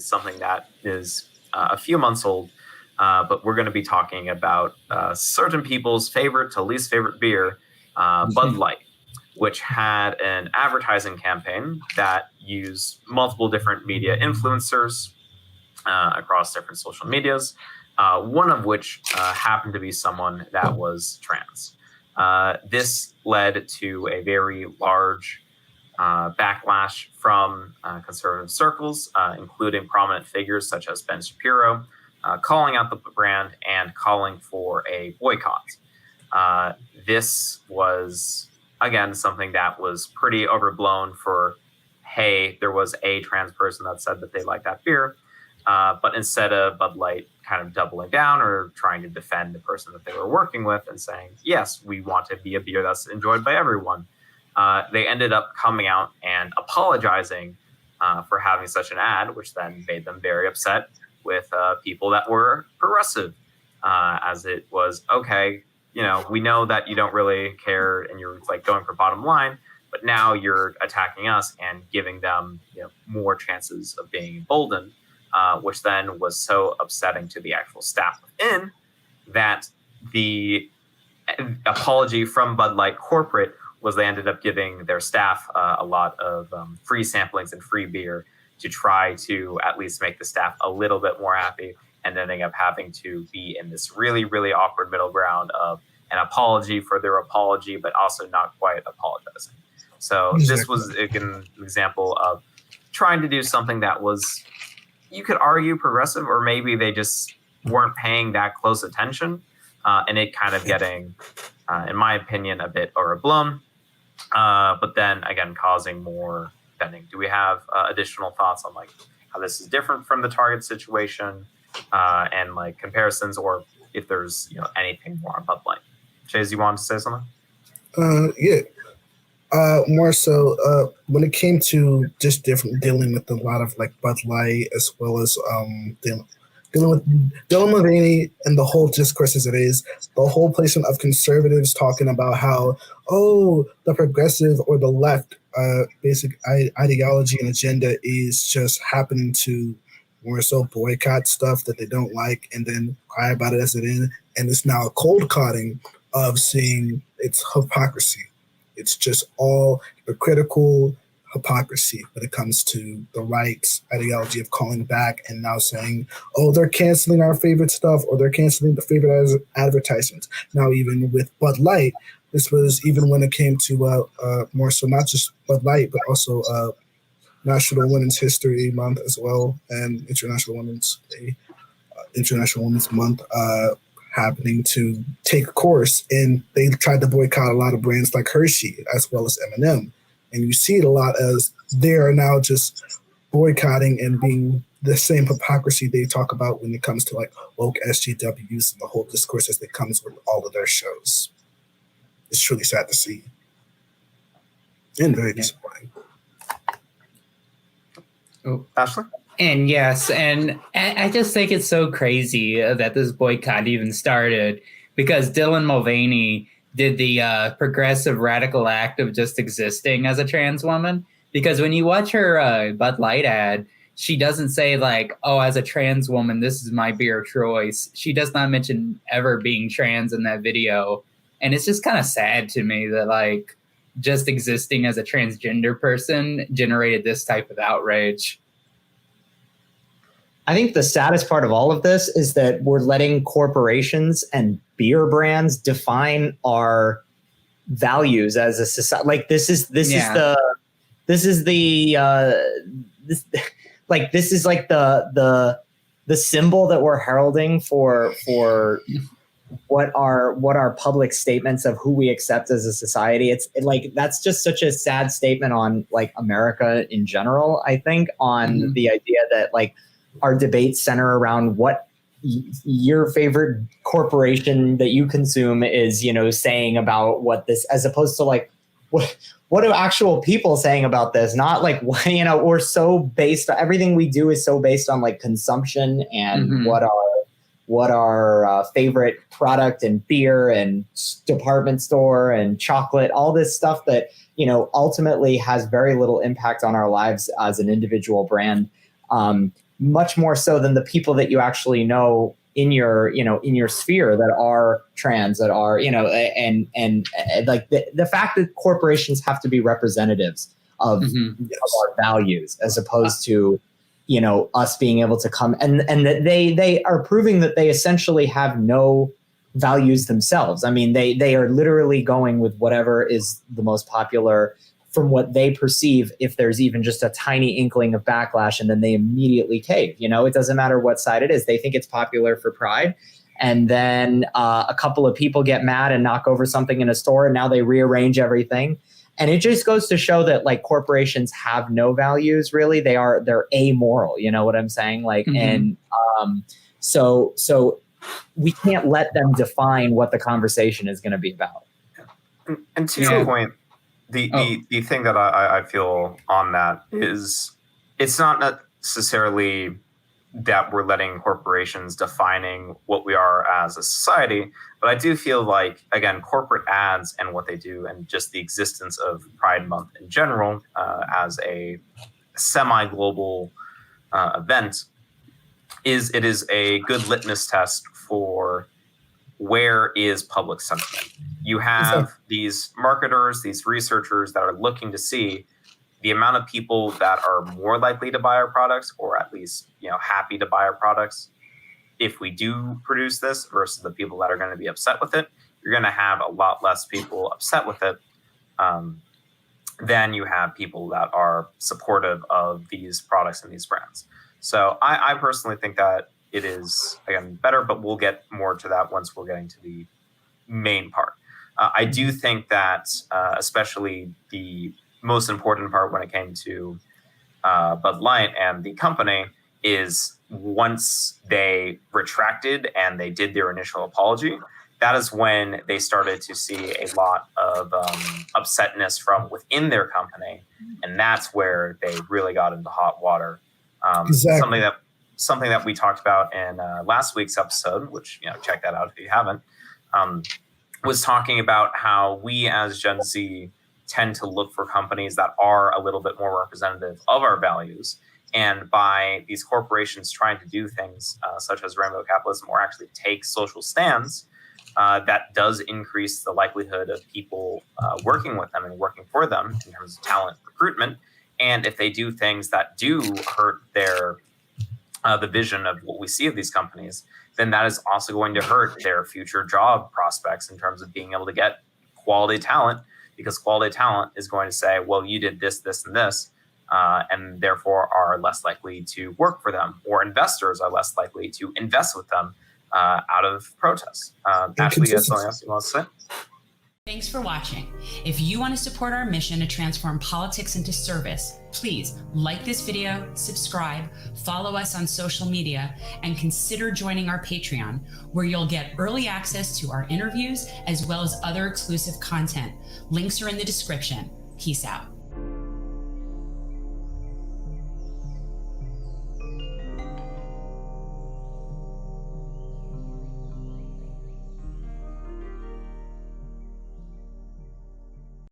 something that is a few months old, but we're going to be talking about certain people's favorite to least favorite beer, Bud Light, which had an advertising campaign that used multiple different media influencers across different social medias, one of which happened to be someone that was trans. This led to a very large backlash from conservative circles, including prominent figures such as Ben Shapiro, calling out the brand and calling for a boycott. This was, again, something that was pretty overblown for, hey, there was a trans person that said that they liked that beer. But instead of Bud Light kind of doubling down or trying to defend the person that they were working with and saying, yes, we want to be a beer that's enjoyed by everyone, they ended up coming out and apologizing for having such an ad, which then made them very upset with people that were progressive, as it was, okay, we know that you don't really care and you're like going for bottom line, but now you're attacking us and giving them more chances of being emboldened. Which then was so upsetting to the actual staff within that the apology from Bud Light corporate was they ended up giving their staff a lot of free samplings and free beer to try to at least make the staff a little bit more happy, and ending up having to be in this really, really awkward middle ground of an apology for their apology, but also not quite apologizing. So this was an example of trying to do something that was, you could argue, progressive, or maybe they just weren't paying that close attention, and it kind of getting, in my opinion, a bit overblown, but then again causing more bending. Do we have additional thoughts on like how this is different from the Target situation, and like comparisons, or if there's anything more on Bud Light? Chase, you wanted to say something? Yeah. More so when it came to just dealing with a lot of like Bud Light, as well as dealing with Dylan Mulvaney and the whole discourse as it is, the whole placement of conservatives talking about how, the progressive or the left basic ideology and agenda is just happening to more so boycott stuff that they don't like and then cry about it as it is. And it's now a cold cutting of seeing its hypocrisy. It's just all hypocritical hypocrisy when it comes to the right's ideology of calling back and now saying, they're canceling our favorite stuff, or they're canceling the favorite advertisements. Now, even with Bud Light, this was even when it came to more so not just Bud Light, but also National Women's History Month as well, and International Women's Day, International Women's Month, happening to take course, and they tried to boycott a lot of brands like Hershey as well as M&M, and you see it a lot as they are now just boycotting and being the same hypocrisy they talk about when it comes to like woke SJWs and the whole discourse as it comes with all of their shows. It's truly sad to see and very disappointing. Ashley? And yes, and I just think it's so crazy that this boycott even started, because Dylan Mulvaney did the progressive radical act of just existing as a trans woman. Because when you watch her Bud Light ad, she doesn't say like, as a trans woman, this is my beer of choice. She does not mention ever being trans in that video. And it's just kind of sad to me that like just existing as a transgender person generated this type of outrage. I think the saddest part of all of this is that we're letting corporations and beer brands define our values as a society. Like this is like the symbol that we're heralding for what our public statements of who we accept as a society. That's just such a sad statement on like America in general. I think on the idea that like our debates center around what your favorite corporation that you consume is, saying about what this, as opposed to like, what are actual people saying about this? Not like, we're so based, everything we do is so based on like consumption and what our favorite product and beer and department store and chocolate, all this stuff that, ultimately has very little impact on our lives as an individual brand. much more so than the people that you actually know in your, you know, in your sphere that are trans, that are, you know, and like the fact that corporations have to be representatives of our values as opposed to, you know, us being able to come and that they are proving that they essentially have no values themselves. I mean, they are literally going with whatever is the most popular from what they perceive, if there's even just a tiny inkling of backlash, and then they immediately cave. You know, it doesn't matter what side it is. They think it's popular for pride. And then a couple of people get mad and knock over something in a store, and now they rearrange everything. And it just goes to show that like corporations have no values, really. They're amoral. You know what I'm saying? Like, and so we can't let them define what the conversation is going to be about. And to your point, the thing that I feel on that is it's not necessarily that we're letting corporations defining what we are as a society, but I do feel like, again, corporate ads and what they do and just the existence of Pride Month in general as a semi-global event is a good litmus test for where is public sentiment. You have these marketers, these researchers that are looking to see the amount of people that are more likely to buy our products, or at least, you know, happy to buy our products if we do produce this, versus the people that are going to be upset with it. You're going to have a lot less people upset with it than you have people that are supportive of these products and these brands. So I personally think that it is, again, better, but we'll get more to that once we're getting to the main part. I do think that especially the most important part when it came to Bud Light and the company is once they retracted and they did their initial apology, that is when they started to see a lot of upsetness from within their company. And that's where they really got into hot water. Something that we talked about in last week's episode, which, you know, check that out if you haven't, was talking about how we as Gen Z tend to look for companies that are a little bit more representative of our values. And by these corporations trying to do things such as rainbow capitalism, or actually take social stands, that does increase the likelihood of people working with them and working for them in terms of talent recruitment. And if they do things that do hurt their the vision of what we see of these companies, then that is also going to hurt their future job prospects in terms of being able to get quality talent, because quality talent is going to say, well, you did this, this, and this, and therefore are less likely to work for them, or investors are less likely to invest with them out of protest. Ashley, you have something else you want to say? Thanks for watching. If you want to support our mission to transform politics into service, please like this video, subscribe, follow us on social media, and consider joining our Patreon, where you'll get early access to our interviews as well as other exclusive content. Links are in the description. Peace out.